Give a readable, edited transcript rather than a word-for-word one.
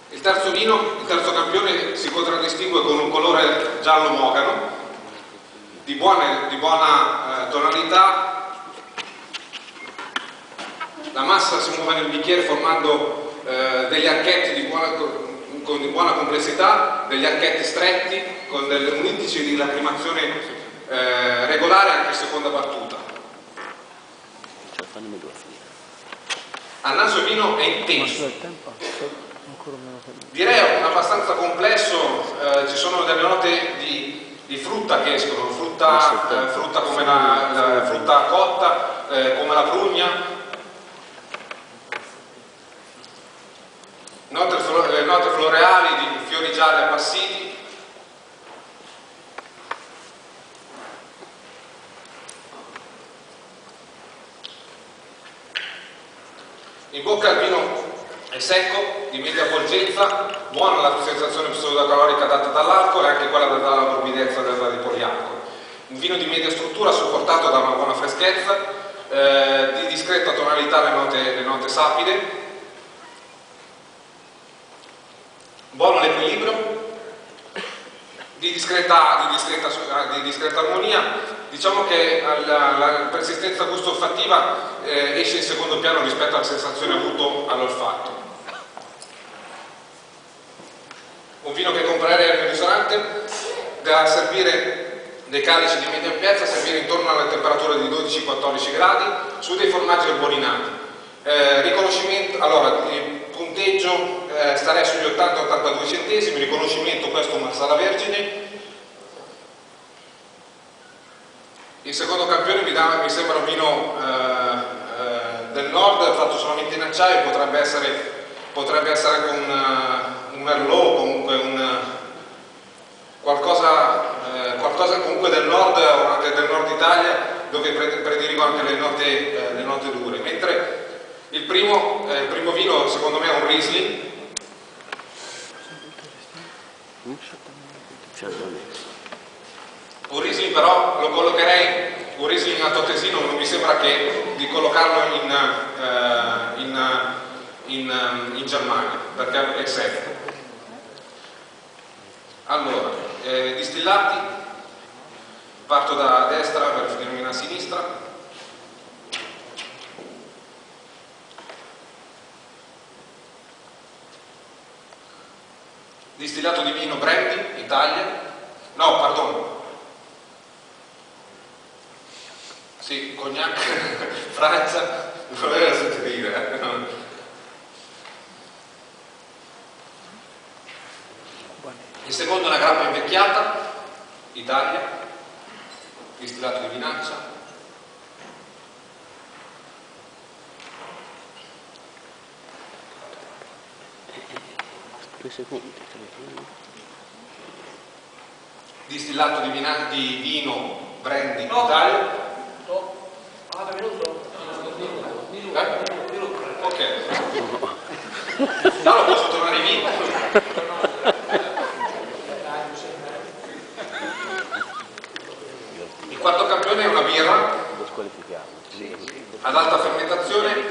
Il terzo vino, il terzo campione, si contraddistingue con un colore giallo mogano, di buona tonalità. La massa si muove nel bicchiere formando degli archetti con di buona complessità, degli archetti stretti, con un indice di lacrimazione regolare anche in seconda battuta. Al naso il vino è intenso, direi abbastanza complesso, ci sono delle note di frutta che escono, frutta come la frutta cotta, come la prugna, note floreali di fiori gialli appassiti. In bocca il vino è secco, di media folgenza, buona la sensazione pseudocalorica data dall'alcol e anche quella data dalla morbidezza di polialcol. Un vino di media struttura supportato da una buona freschezza, di discreta tonalità le note sapide, buono l'equilibrio, di discreta armonia. Diciamo che la persistenza gusto-olfattiva esce in secondo piano rispetto alla sensazione avuto all'olfatto. Un vino che comprerei al mio ristorante, da servire dei calici di media ampiezza, servire intorno alla temperatura di 12-14 gradi, su dei formaggi arborinati. Riconoscimento, allora, il punteggio starei sugli 80-82 centesimi, riconoscimento questo Marsala Vergine. Il secondo campione mi sembra un vino del nord, fatto solamente in acciaio, potrebbe essere con un merlot, comunque qualcosa comunque del nord o anche del nord Italia, dove prediligo anche le note dure. Mentre il primo vino secondo me è un Riesling. Un Riesling però lo collocherei, un Riesling altoatesino non mi sembra che di collocarlo in Germania, perché è secco. Allora, distillati, parto da destra per finire a sinistra. Distillato di vino Brandy, Italia. No, perdono. Sì, cognac, Francia, non voleva sentire. Il secondo è una grappa invecchiata, Italia, distillato di vinaccia. Distillato di vino Brandy, Italia. Ok. No, posso tornare in vino. Il quarto campione è una birra ad alta fermentazione,